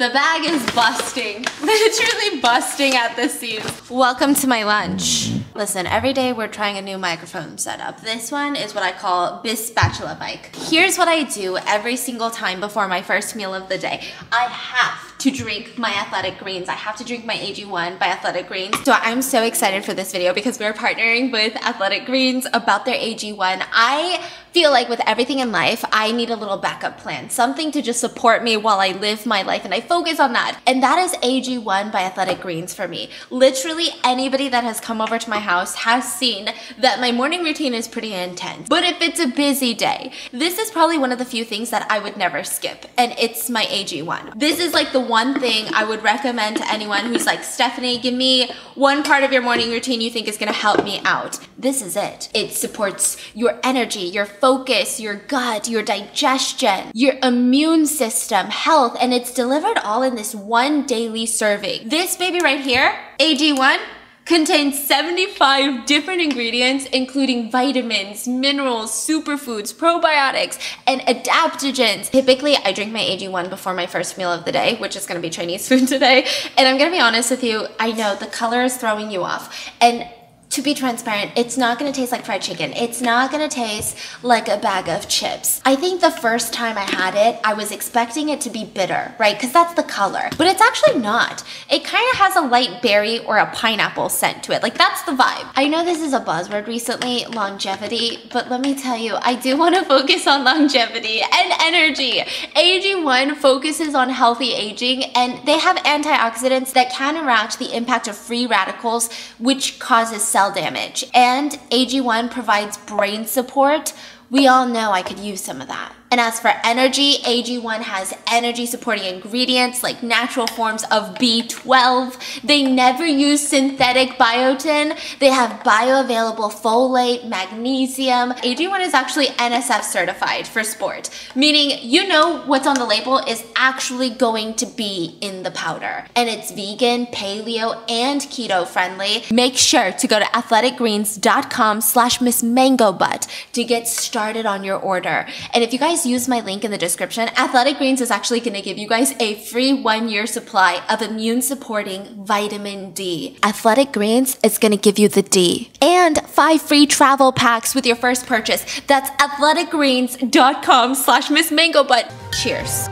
The bag is busting. Literally busting at the seams. Welcome to my lunch. Listen, every day we're trying a new microphone setup. This one is what I call bis spatula bike. Here's what I do every single time before my first meal of the day. I have to drink my Athletic Greens. I have to drink my AG1 by Athletic Greens. So I'm so excited for this video because we're partnering with Athletic Greens about their AG1. I feel like with everything in life, I need a little backup plan, something to just support me while I live my life and I focus on that. And that is AG1 by Athletic Greens for me. Literally anybody that has come over to my house has seen that my morning routine is pretty intense. But if it's a busy day, this is probably one of the few things that I would never skip, and it's my AG1. This is like the one thing I would recommend to anyone who's like, Stephanie, give me one part of your morning routine you think is gonna help me out. This is it. It supports your energy, your focus, your gut, your digestion, your immune system, health, and it's delivered all in this one daily serving. This baby right here, AG1, contains 75 different ingredients, including vitamins, minerals, superfoods, probiotics, and adaptogens. Typically, I drink my AG1 before my first meal of the day, which is gonna be Chinese food today. And I'm gonna be honest with you, I know the color is throwing you off. And to be transparent, it's not gonna taste like fried chicken. It's not gonna taste like a bag of chips. I think the first time I had it, I was expecting it to be bitter, right? Because that's the color, but it's actually not. It kind of has a light berry or a pineapple scent to it. Like that's the vibe. I know this is a buzzword recently, longevity, but let me tell you, I do wanna focus on longevity and energy. AG1 focuses on healthy aging, and they have antioxidants that counteract the impact of free radicals, which causes cell damage. And AG1 provides brain support. We all know I could use some of that. And as for energy, AG1 has energy supporting ingredients like natural forms of B12. They never use synthetic biotin. They have bioavailable folate, magnesium. AG1 is actually NSF certified for sport, meaning you know what's on the label is actually going to be in the powder. And it's vegan, paleo, and keto friendly. Make sure to go to athleticgreens.com/MissMangoButt to get started on your order. And if you guys use my link in the description, Athletic Greens is actually going to give you guys a free 1-year supply of immune supporting vitamin D. Athletic Greens is going to give you the D. And 5 free travel packs with your first purchase. That's athleticgreens.com/MissMangoButt. Cheers.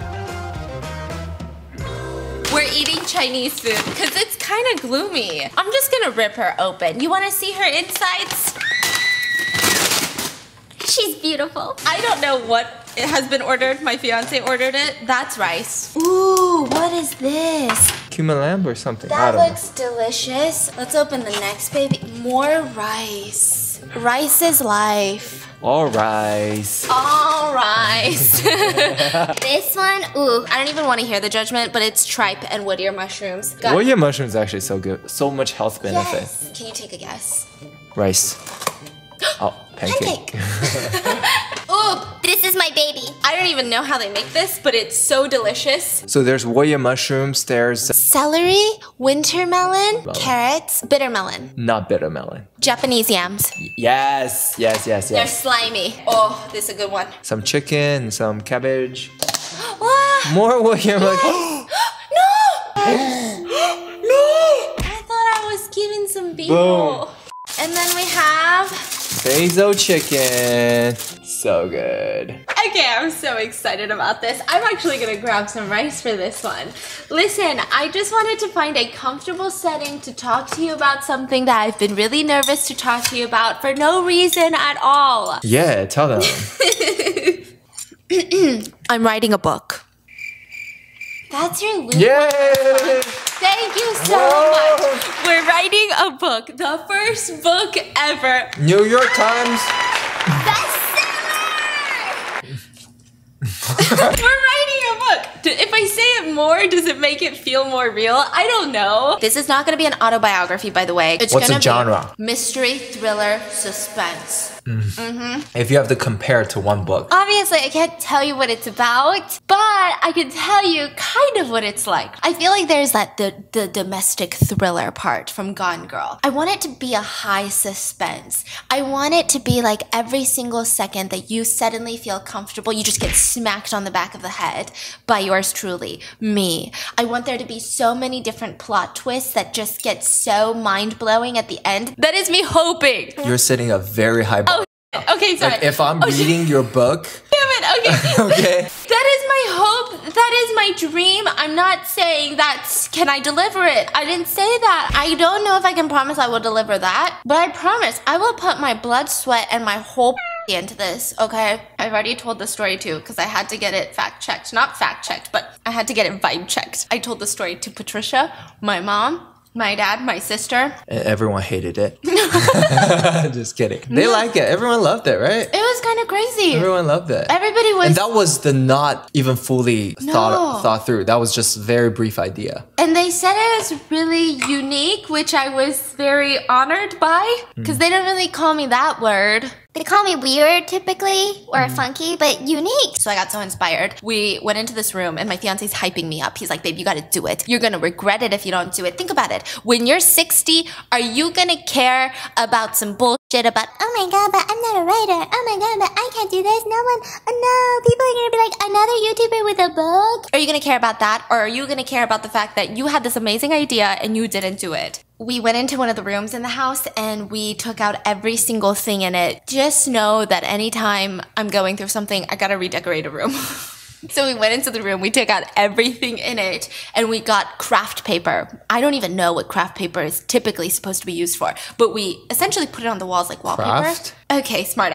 We're eating Chinese food because it's kind of gloomy. I'm just going to rip her open. You want to see her insides? She's beautiful. I don't know what it has been ordered. My fiance ordered it. That's rice. Ooh, what is this? Cumin lamb or something. That looks delicious. Let's open the next baby. More rice. Rice is life. All rice. All rice. This one, ooh, I don't even want to hear the judgment, but it's tripe and wood ear mushrooms. Wood ear mushrooms are actually so good. So much health benefit. Yes. Can you take a guess? Rice. Oh, pancake. Ooh, this is my baby. I don't even know how they make this, but it's so delicious. So there's warrior mushrooms, there's celery, winter melon, carrots, bitter melon. Not bitter melon. Japanese yams. Yes. They're slimy. Oh, this is a good one. Some chicken, some cabbage. More warrior mushrooms. No! No! I thought I was giving some people. Boom. And then we have basil chicken. So good. Okay, I'm so excited about this. I'm actually gonna grab some rice for this one. Listen, I just wanted to find a comfortable setting to talk to you about something that I've been really nervous to talk to you about for no reason at all. Yeah, tell them. I'm writing a book. That's your loop. Yay! Thank you so much. We're writing a book. The first book ever. New York Times. We're writing a book. If I say it more, does it make it feel more real? I don't know. This is not going to be an autobiography, by the way. It's What's gonna the genre? Be mystery, thriller, suspense. If you have to compare it to one book. Obviously, I can't tell you what it's about, but I can tell you kind of what it's like. I feel like there's the domestic thriller part from Gone Girl. I want it to be a high suspense. I want it to be like every single second that you suddenly feel comfortable, you just get smacked on the back of the head by yours truly, me. I want there to be so many different plot twists that just get so mind-blowing at the end. That is me hoping. You're setting a very high bar. Okay, sorry. Like if I'm reading your book. Damn it, okay. Okay. That is my hope. That is my dream. I'm not saying that's, can I deliver it? I didn't say that. I don't know if I can promise I will deliver that, but I promise I will put my blood, sweat, and my whole into this, okay? I've already told the story too, because I had to get it fact-checked. Not fact-checked, but I had to get it vibe-checked. I told the story to Patricia, my mom, my dad, my sister. And everyone hated it. Just kidding. They like it. Everyone loved it, right? It was kind of crazy. Everyone loved it. Everybody was... And that was the not even fully thought through. That was just a very brief idea. And they said it was really unique, which I was very honored by. Because they don't really call me that word. They call me weird typically, or funky, but unique. So I got so inspired. We went into this room and my fiance's hyping me up. He's like, babe, you gotta do it. You're gonna regret it if you don't do it. Think about it. When you're 60, are you gonna care about some bullshit about, oh my god, but I'm not a writer. Oh my god, but I can't do this. No one, oh no, people are gonna be like, another YouTuber with a book? Are you gonna care about that? Or are you gonna care about the fact that you had this amazing idea and you didn't do it? We went into one of the rooms in the house and we took out every single thing in it. Just know that anytime I'm going through something, I gotta redecorate a room. So we went into the room, we took out everything in it, and we got craft paper. I don't even know what craft paper is typically supposed to be used for, but we essentially put it on the walls like wallpaper. Craft? Okay, smart.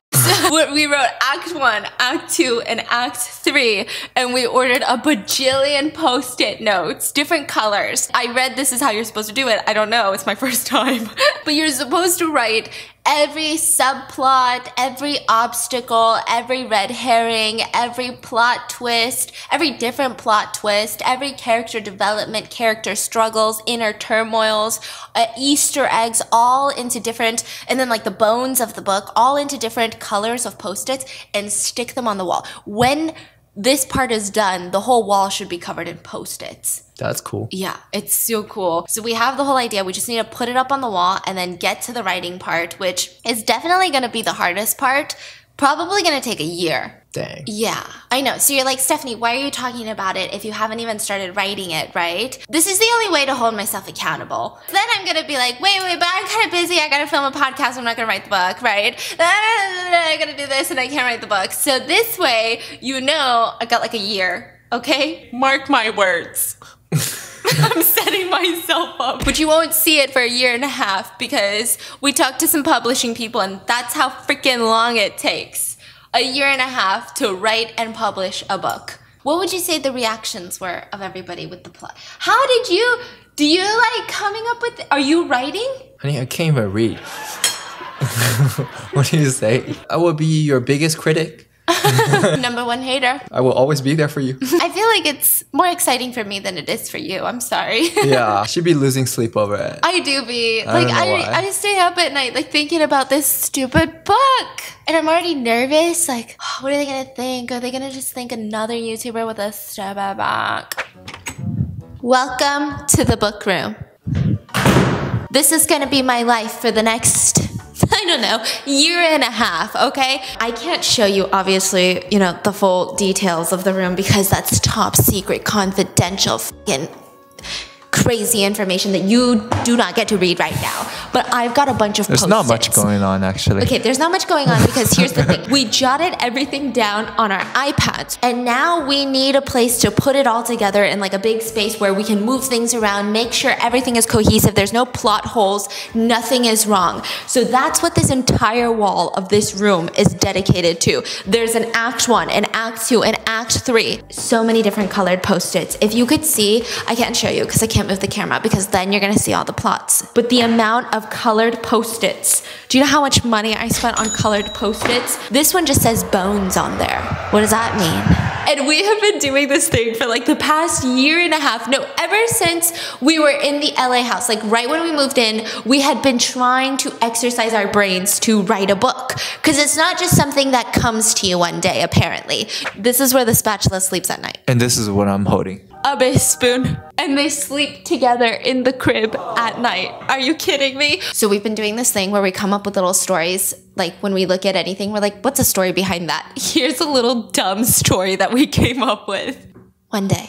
We wrote Act 1, Act 2, and Act 3, and we ordered a bajillion post-it notes, different colors. I read this is how you're supposed to do it. I don't know, it's my first time. But you're supposed to write every subplot, every obstacle, every red herring, every plot twist, every different plot twist, every character development, character struggles, inner turmoils, Easter eggs, all into different, and then like the bones of the book, all into different colors of Post-its, and stick them on the wall. When this part is done, the whole wall should be covered in Post-its. That's cool. Yeah, it's so cool. So we have the whole idea. We just need to put it up on the wall and then get to the writing part, which is definitely going to be the hardest part. Probably going to take a year. Dang. Yeah, I know. So you're like, Stephanie, why are you talking about it if you haven't even started writing it, right? This is the only way to hold myself accountable. Then I'm going to be like, wait, but I'm kind of busy. I got to film a podcast. I'm not going to write the book, right? I got to do this and I can't write the book. So this way, you know, I got like a year, okay? Mark my words. I'm setting myself up. But you won't see it for a year and a half because we talked to some publishing people and that's how freaking long it takes. A year and a half to write and publish a book. What would you say the reactions were of everybody with the plot? How did you, do you like coming up with, are you writing? Honey, I can't even read. What do you say? I will be your biggest critic. Number one hater. I will always be there for you. I feel like it's more exciting for me than it is for you. I'm sorry. Yeah, she'd be losing sleep over it. I do be. I stay up at night like thinking about this stupid book. And I'm already nervous. Like, oh, what are they gonna think? Are they gonna just think another YouTuber with a stupid book? Welcome to the book room. This is gonna be my life for the next, I don't know, year and a half, okay? I can't show you, obviously, you know, the full details of the room because that's top secret, confidential, fucking crazy information that you do not get to read right now. But I've got a bunch of Post-its. There's not much going on, actually. Okay, there's not much going on because here's the thing. We jotted everything down on our iPads, and now we need a place to put it all together in like a big space where we can move things around, make sure everything is cohesive, there's no plot holes, nothing is wrong. So that's what this entire wall of this room is dedicated to. There's an Act 1, an Act 2, an Act 3. So many different colored Post-its. If you could see, I can't show you because I can't move the camera because then you're gonna see all the plots. But the amount of colored Post-its. Do you know how much money I spent on colored Post-its? This one just says bones on there. What does that mean? And we have been doing this thing for like the past year and a half. No, ever since we were in the LA house, like right when we moved in, we had been trying to exercise our brains to write a book. Because it's not just something that comes to you one day, apparently. This is where the spatula sleeps at night. And this is what I'm holding. A base spoon. And they sleep together in the crib at night. Are you kidding me? So we've been doing this thing where we come up with little stories. Like when we look at anything, we're like, what's a story behind that? Here's a little dumb story that we came up with. One day,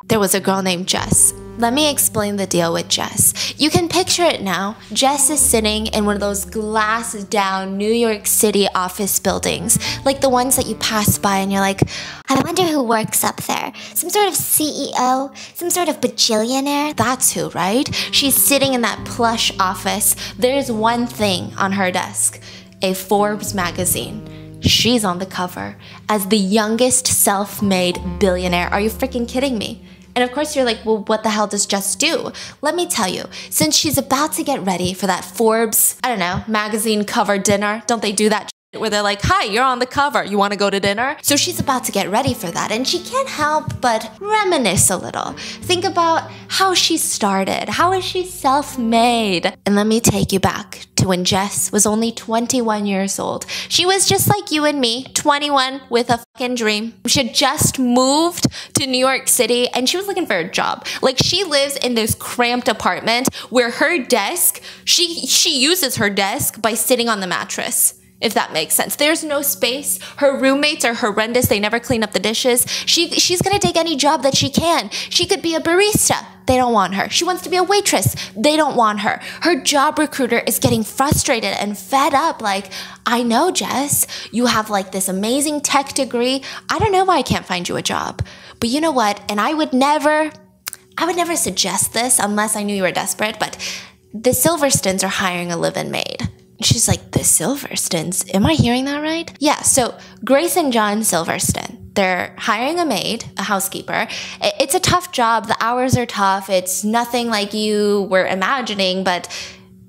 there was a girl named Jess. Let me explain the deal with Jess. You can picture it now. Jess is sitting in one of those glass down New York City office buildings, like the ones that you pass by and you're like, I wonder who works up there. Some sort of CEO, some sort of bajillionaire. That's who, right? She's sitting in that plush office. There's one thing on her desk, a Forbes magazine. She's on the cover as the youngest self-made billionaire. Are you freaking kidding me? And of course you're like, well, what the hell does Jess do? Let me tell you, since she's about to get ready for that Forbes, I don't know, magazine cover dinner, don't they do that where they're like, hi, you're on the cover, you want to go to dinner? So she's about to get ready for that, and she can't help but reminisce a little. Think about how she started. How is she self-made? And let me take you back to when Jess was only 21 years old. She was just like you and me, 21 with a fucking dream. She had just moved to New York City and she was looking for a job. Like she lives in this cramped apartment where her desk, she uses her desk by sitting on the mattress. If that makes sense. There's no space. Her roommates are horrendous. They never clean up the dishes. She's gonna take any job that she can. She could be a barista. They don't want her. She wants to be a waitress. They don't want her. Her job recruiter is getting frustrated and fed up. Like, I know, Jess, you have like this amazing tech degree. I don't know why I can't find you a job. But you know what? And I would never suggest this unless I knew you were desperate, but the Silverstons are hiring a live-in maid. She's like, the Silverstons? Am I hearing that right? Yeah, so Grace and John Silverston, they're hiring a maid, a housekeeper. It's a tough job. The hours are tough. It's nothing like you were imagining, but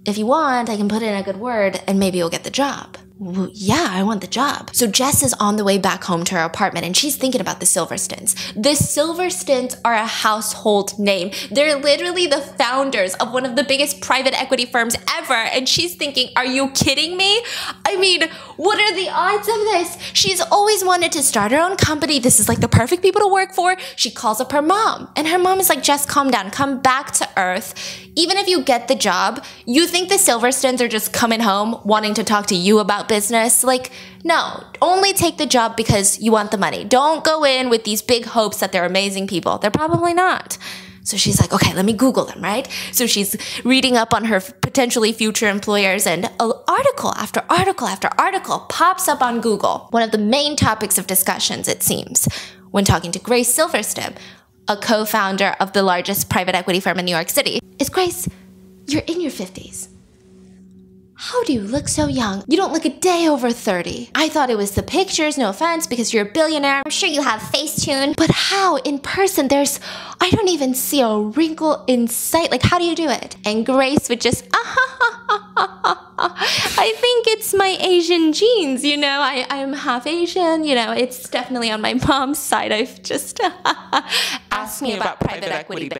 if you want, I can put in a good word and maybe you'll get the job. Well, yeah, I want the job. So Jess is on the way back home to her apartment and she's thinking about the Silverstons. The Silverstons are a household name. They're literally the founders of one of the biggest private equity firms ever. And she's thinking, are you kidding me? I mean, what are the odds of this? She's always wanted to start her own company. This is like the perfect people to work for. She calls up her mom and her mom is like, Jess, calm down, come back to earth. Even if you get the job, you think the Silverstons are just coming home wanting to talk to you about business? Like, no, only take the job because you want the money. Don't go in with these big hopes that they're amazing people. They're probably not. So she's like, okay, let me Google them, right? So she's reading up on her potentially future employers and article after article after article pops up on Google. One of the main topics of discussions, it seems, when talking to Grace Silverstone, a co-founder of the largest private equity firm in New York City, is, Grace, you're in your 50s. How do you look so young? You don't look a day over 30. I thought it was the pictures, no offense, because you're a billionaire. I'm sure you have Facetune. But how in person? I don't even see a wrinkle in sight. Like, how do you do it? And Grace would just, I think it's my Asian genes, you know, I'm half Asian, you know, it's definitely on my mom's side. I've just, ask me about private equity, bitch.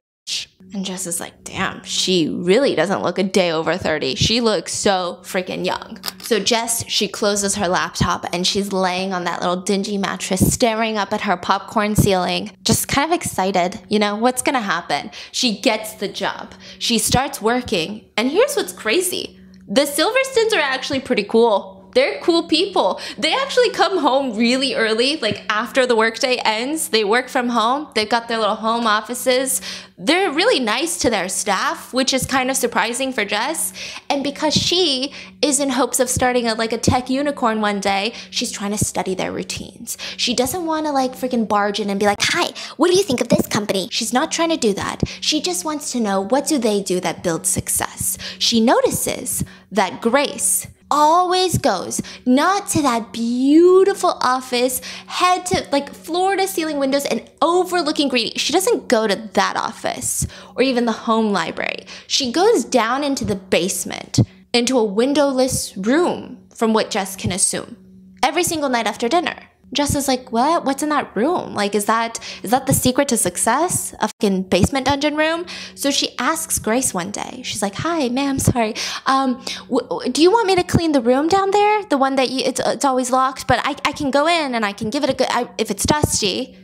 And Jess is like, damn, she really doesn't look a day over 30. She looks so freaking young. So Jess, she closes her laptop and she's laying on that little dingy mattress, staring up at her popcorn ceiling, just kind of excited, you know, what's gonna happen? She gets the job. She starts working. And here's what's crazy. The Silverstons are actually pretty cool. They're cool people. They actually come home really early, like after the workday ends. They work from home. They've got their little home offices. They're really nice to their staff, which is kind of surprising for Jess. And because she is in hopes of starting a tech unicorn one day, she's trying to study their routines. She doesn't want to freaking barge in and be like, hi, what do you think of this company? She's not trying to do that. She just wants to know, what do they do that builds success? She notices that Grace always goes not to that beautiful office, head to floor to ceiling windows and overlooking green. She doesn't go to that office or even the home library. She goes down into the basement, into a windowless room, from what Jess can assume, every single night after dinner. Jess is like, what? What's in that room? Like, is that the secret to success? A fucking basement dungeon room? So she asks Grace one day. She's like, hi, ma'am, sorry. Do you want me to clean the room down there? The one that it's always locked, but I can go in and I can give it a good, if it's dusty.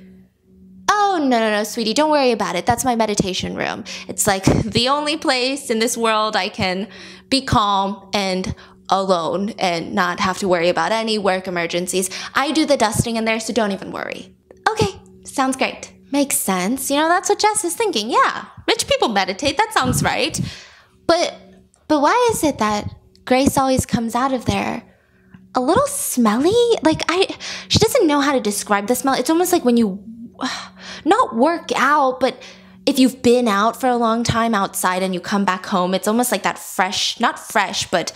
Oh, no, sweetie, don't worry about it. That's my meditation room. It's like the only place in this world I can be calm and alone and not have to worry about any work emergencies. I do the dusting in there, so don't even worry. Okay, sounds great. Makes sense. You know, that's what Jess is thinking. Yeah, rich people meditate. That sounds right. But why is it that Grace always comes out of there a little smelly? Like, she doesn't know how to describe the smell. It's almost like when you not work out, but if you've been out for a long time outside and you come back home, it's almost like that fresh, not fresh, but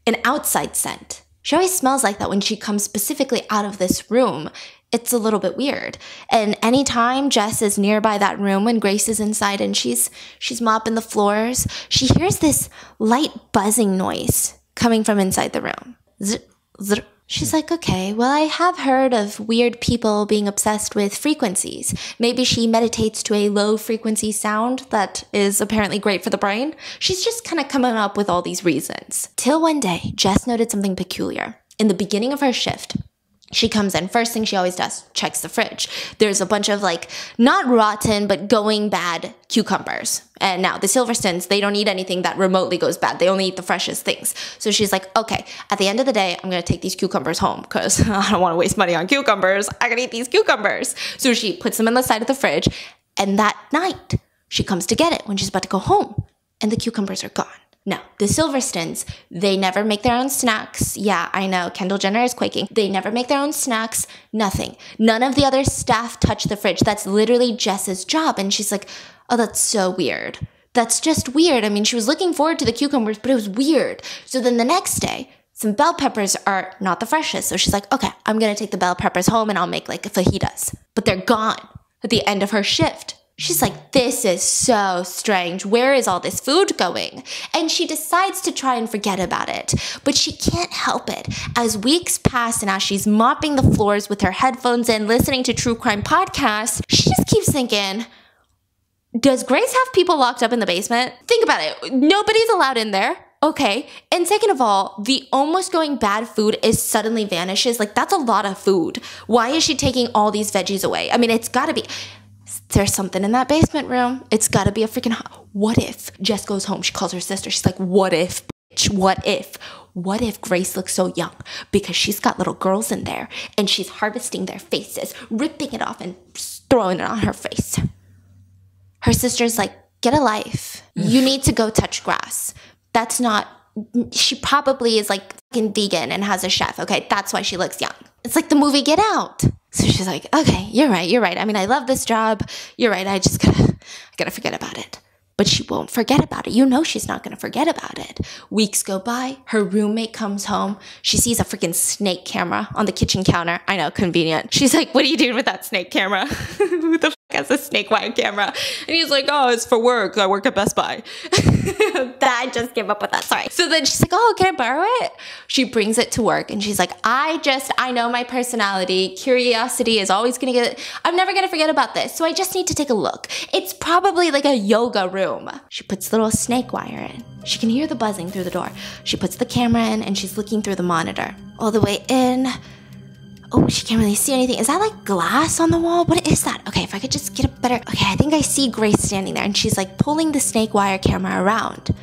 an outside scent. She always smells like that when she comes specifically out of this room. It's a little bit weird. And anytime Jess is nearby that room when Grace is inside and she's mopping the floors, she hears this light buzzing noise coming from inside the room. Zzz, zzz. She's like, okay, well, I have heard of weird people being obsessed with frequencies. Maybe she meditates to a low frequency sound that is apparently great for the brain. She's just kind of coming up with all these reasons. Till one day, Jess noted something peculiar. In the beginning of her shift, she comes in. First thing she always does, checks the fridge. There's a bunch of like, not rotten, but going bad cucumbers. And now the Silverstones, they don't eat anything that remotely goes bad. They only eat the freshest things. So she's like, okay, at the end of the day, I'm going to take these cucumbers home because I don't want to waste money on cucumbers. I can eat these cucumbers. So she puts them in the side of the fridge. And that night, she comes to get it when she's about to go home. And the cucumbers are gone. No, the Silverstones, they never make their own snacks. Yeah, I know, Kendall Jenner is quaking. They never make their own snacks, nothing. None of the other staff touch the fridge. That's literally Jess's job. And she's like, oh, that's so weird. That's just weird. I mean, she was looking forward to the cucumbers, but it was weird. So then the next day, some bell peppers are not the freshest. So she's like, okay, I'm going to take the bell peppers home and I'll make like fajitas. But they're gone at the end of her shift. She's like, this is so strange. Where is all this food going? And she decides to try and forget about it. But she can't help it. As weeks pass and as she's mopping the floors with her headphones in, listening to true crime podcasts, she just keeps thinking, does Grace have people locked up in the basement? Think about it. Nobody's allowed in there. Okay. And second of all, the almost going bad food suddenly vanishes. Like, that's a lot of food. Why is she taking all these veggies away? I mean, it's got to be... There's something in that basement room. It's got to be a freaking... What if Jess goes home? She calls her sister. She's like, what if, bitch? What if? What if Grace looks so young? Because she's got little girls in there and she's harvesting their faces, ripping it off and throwing it on her face. Her sister's like, get a life. You need to go touch grass. That's not... She probably is like fucking vegan and has a chef. Okay, that's why she looks young. It's like the movie Get Out. So she's like, okay, you're right. I mean, I love this job. You're right. I gotta forget about it. But she won't forget about it. You know she's not going to forget about it. Weeks go by. Her roommate comes home. She sees a freaking snake camera on the kitchen counter. I know, convenient. She's like, what are you doing with that snake camera? Who the fuck has a snake wire camera? And he's like, oh, it's for work. I work at Best Buy. I just gave up with that. Sorry. So then she's like, oh, can I borrow it? She brings it to work and she's like, I know my personality. Curiosity is always going to I'm never going to forget about this. So I just need to take a look. It's probably like a yoga room. She puts the little snake wire in. She can hear the buzzing through the door. She puts the camera in and she's looking through the monitor. All the way in. Oh, she can't really see anything. Is that like glass on the wall? What is that? Okay, if I could just get a better... Okay, I think I see Grace standing there and she's like pulling the snake wire camera around.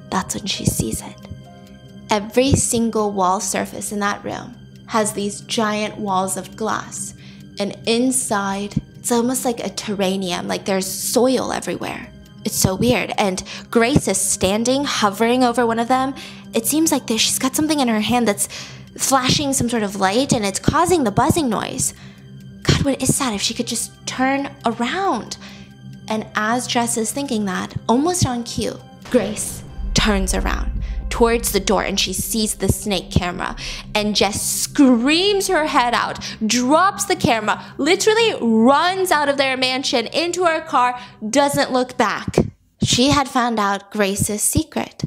That's when she sees it. Every single wall surface in that room has these giant walls of glass. And inside, it's almost like a terrarium, like there's soil everywhere. It's so weird. And Grace is standing, hovering over one of them. It seems like she's got something in her hand that's flashing some sort of light and it's causing the buzzing noise. God, what is that? If she could just turn around. And as Jess is thinking that, almost on cue, Grace turns around towards the door and she sees the snake camera and Jess screams her head out, drops the camera, literally runs out of their mansion into her car, doesn't look back. She had found out Grace's secret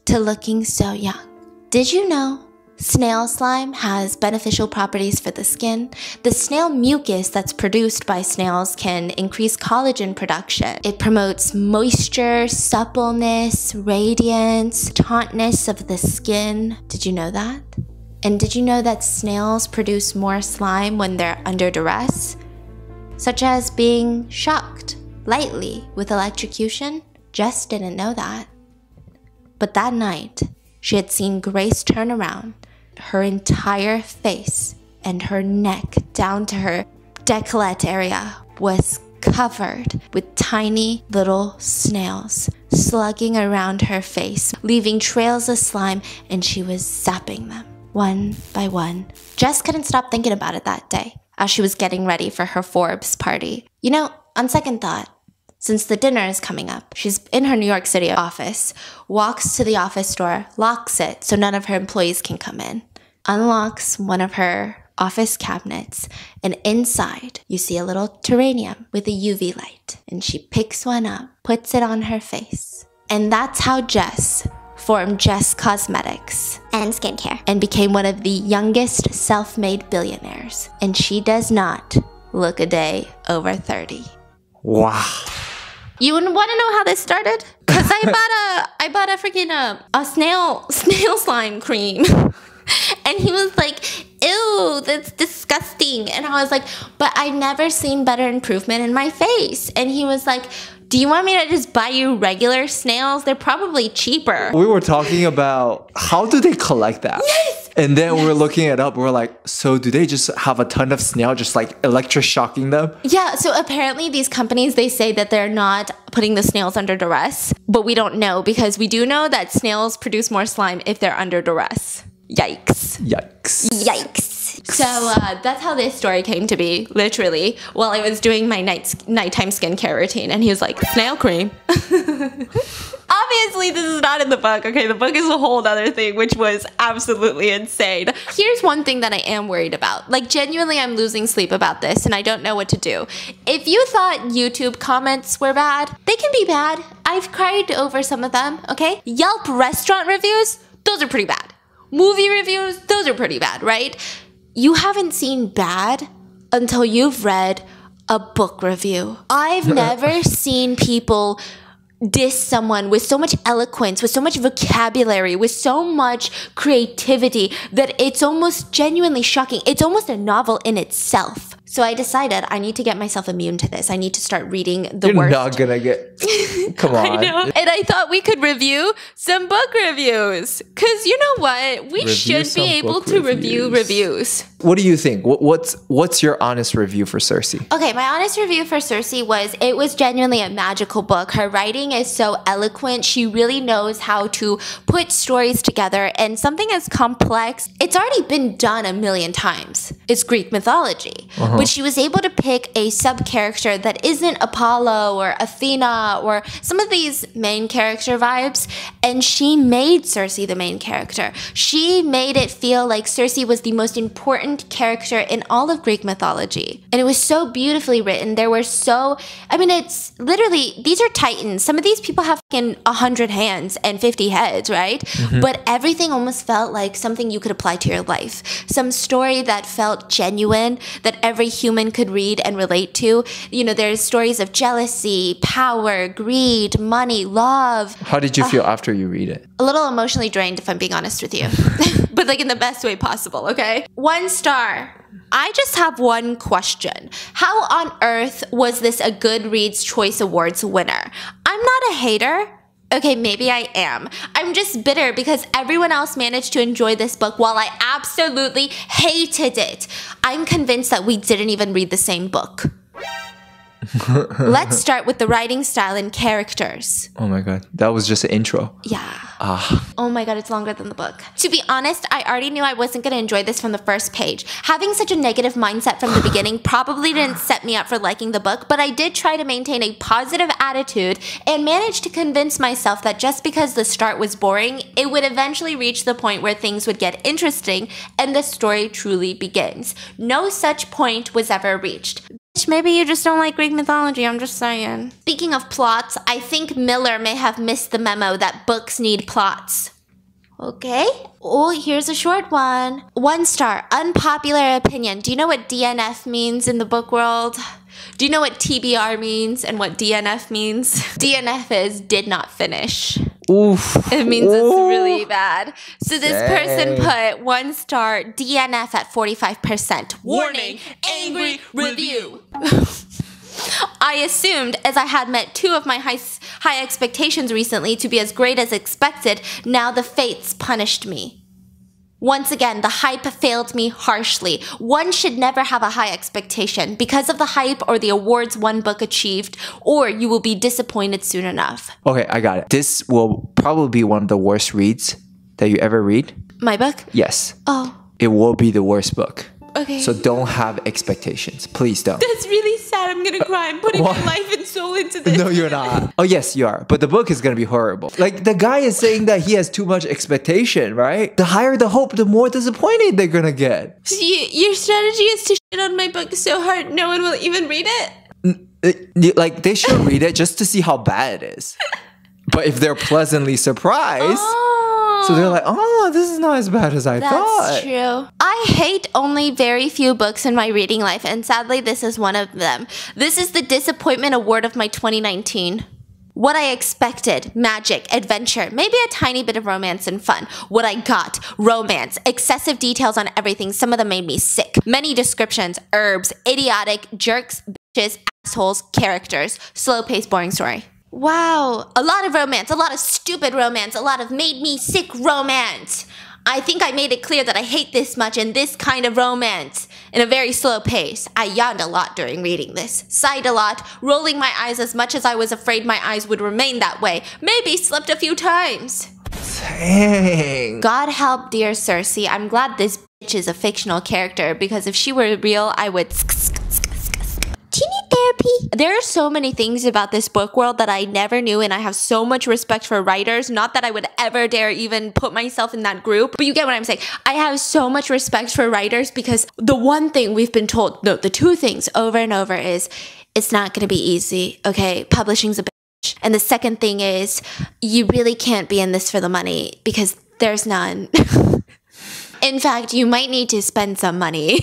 to looking so young. Did you know Snail slime has beneficial properties for the skin. The snail mucus that's produced by snails can increase collagen production. It promotes moisture, suppleness, radiance, tautness of the skin. Did you know that? And did you know that snails produce more slime when they're under duress? Such as being shocked lightly with electrocution? Jess didn't know that. But that night, she had seen Grace turn around. Her entire face and her neck down to her décolleté area was covered with tiny little snails slugging around her face, leaving trails of slime, and she was zapping them one by one. Jess couldn't stop thinking about it that day as she was getting ready for her Forbes party. You know, on second thought, since the dinner is coming up, she's in her New York City office, walks to the office door, locks it so none of her employees can come in, unlocks one of her office cabinets, and inside you see a little terrarium with a UV light. And she picks one up, puts it on her face. And that's how Jess formed Jess Cosmetics and skincare and became one of the youngest self-made billionaires. And she does not look a day over 30. Wow. You want to know how this started? Because I bought a freaking a snail slime cream. And he was like, ew, that's disgusting. And I was like, but I've never seen better improvement in my face. And he was like, do you want me to just buy you regular snails? They're probably cheaper. We were talking about how do they collect that? Yes! And then we were looking it up. We were like, so do they just have a ton of snail just like electroshocking them? Yeah, so apparently these companies, they say that they're not putting the snails under duress. But we don't know because we do know that snails produce more slime if they're under duress. Yikes. Yikes. Yikes. So that's how this story came to be, literally, while I was doing my nighttime skincare routine. And he was like, snail cream. Obviously, this is not in the book, okay? The book is a whole other thing, which was absolutely insane. Here's one thing that I am worried about. Like, genuinely, I'm losing sleep about this, and I don't know what to do. If you thought YouTube comments were bad, they can be bad. I've cried over some of them, okay? Yelp restaurant reviews, those are pretty bad. Movie reviews, those are pretty bad, right? You haven't seen bad until you've read a book review. I've never seen people diss someone with so much eloquence, with so much vocabulary, with so much creativity that it's almost genuinely shocking. It's almost a novel in itself. So I decided I need to get myself immune to this. I need to start reading the worst. You're not gonna get... Come on. I know. And I thought we could review some book reviews. Because you know what? We should be able to review reviews. What do you think? What's your honest review for Circe? Okay, my honest review for Circe was, it was genuinely a magical book. Her writing is so eloquent. She really knows how to put stories together. And something as complex, it's already been done a million times. It's Greek mythology. But she was able to pick a sub-character that isn't Apollo or Athena or some of these main character vibes, and she made Circe the main character. She made it feel like Circe was the most important character in all of Greek mythology. And it was so beautifully written. There were it's literally, these are titans. Some of these people have 100 hands and 50 heads, right? But everything almost felt like something you could apply to your life. Some story that felt genuine, that every human could read and relate to. You know, there's stories of jealousy, power, greed, money, love. How did you feel after you read it? A little emotionally drained, if I'm being honest with you. But like in the best way possible, okay? 1 star. I just have one question. How on earth was this a Goodreads Choice Awards winner? I'm not a hater. Okay, maybe I am. I'm just bitter because everyone else managed to enjoy this book while I absolutely hated it. I'm convinced that we didn't even read the same book. Let's start with the writing style and characters. Oh my god, that was just an intro. Yeah. Oh my god, it's longer than the book. To be honest, I already knew I wasn't going to enjoy this from the first page. Having such a negative mindset from the beginning probably didn't set me up for liking the book, but I did try to maintain a positive attitude and managed to convince myself that just because the start was boring, it would eventually reach the point where things would get interesting and the story truly begins. No such point was ever reached. Maybe you just don't like Greek mythology, I'm just saying. Speaking of plots, I think Miller may have missed the memo that books need plots. Okay. Oh, here's a short one. 1 star, unpopular opinion. Do you know what DNF means in the book world? Do you know what TBR means and what DNF means? DNF is did not finish. Oof. It means it's really bad. So this person put 1 star, DNF at 45%. Warning, angry review. I assumed, as I had met 2 of my high expectations recently to be as great as expected, now the fates punished me. Once again, the hype failed me harshly. One should never have a high expectation because of the hype or the awards one book achieved, or you will be disappointed soon enough. Okay, I got it. This will probably be one of the worst reads that you ever read. My book? Yes. Oh. It will be the worst book. Okay. So don't have expectations. Please don't. That's really sad. I'm gonna cry. I'm putting my life and soul into this. No, you're not. Oh, yes, you are. But the book is gonna be horrible. Like, the guy is saying that he has too much expectation, right? The higher the hope, the more disappointed they're gonna get. So your strategy is to shit on my book so hard no one will even read it? Like, they should read it just to see how bad it is. But if they're pleasantly surprised... So they're like, oh, this is not as bad as I thought. That's true. I hate only very few books in my reading life, and sadly, this is one of them. This is the disappointment award of my 2019. What I expected, magic, adventure, maybe a tiny bit of romance and fun. What I got, romance, excessive details on everything. Some of them made me sick. Many descriptions, herbs, idiotic, jerks, bitches, assholes, characters. Slow-paced, boring story. Wow, a lot of romance, a lot of stupid romance, a lot of made me sick romance. I think I made it clear that I hate this much and this kind of romance in a very slow pace. I yawned a lot during reading this, sighed a lot, rolling my eyes as much as I was afraid my eyes would remain that way, maybe slept a few times. Dang. God help dear Cersei, I'm glad this bitch is a fictional character because if she were real, I would... Do you need therapy? There are so many things about this book world that I never knew, and I have so much respect for writers. Not that I would ever dare even put myself in that group, but you get what I'm saying. I have so much respect for writers because the one thing we've been told, no, the 2 things over and over is, it's not going to be easy, okay? Publishing's a bitch. And the second thing is, you really can't be in this for the money because there's none. In fact, you might need to spend some money.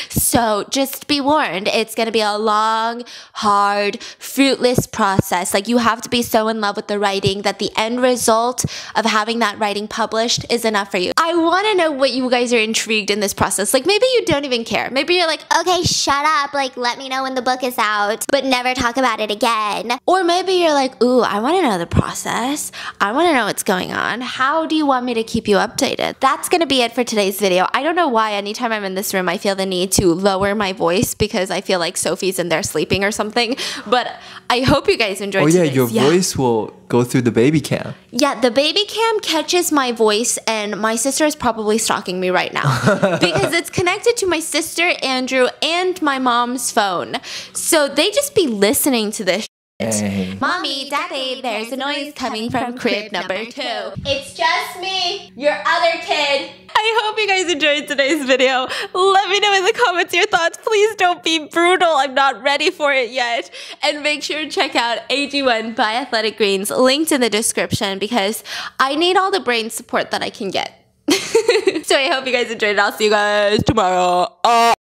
So just be warned, it's going to be a long, hard, fruitless process. Like, you have to be so in love with the writing that the end result of having that writing published is enough for you. I want to know what you guys are intrigued in this process. Like, maybe you don't even care. Maybe you're like, okay, shut up. Like, let me know when the book is out, but never talk about it again. Or maybe you're like, ooh, I want to know the process. I want to know what's going on. How do you want me to keep you updated? That's going to be it for today's video. I don't know why anytime I'm in this room, I feel the need to lower my voice because I feel like Sophie's in there sleeping or something. But I hope you guys enjoyed today's. Today's. Your voice will go through the baby cam. Yeah, the baby cam catches my voice, and my sister is probably stalking me right now because it's connected to my sister, Andrew, and my mom's phone. So they just be listening to this. Hey. Mommy, Daddy, there's a noise coming from crib number 2. It's just me, your other kid. I hope you guys enjoyed today's video. Let me know in the comments your thoughts. Please don't be brutal. I'm not ready for it yet. And make sure to check out AG1 by Athletic Greens, linked in the description, because I need all the brain support that I can get. So I hope you guys enjoyed it. I'll see you guys tomorrow.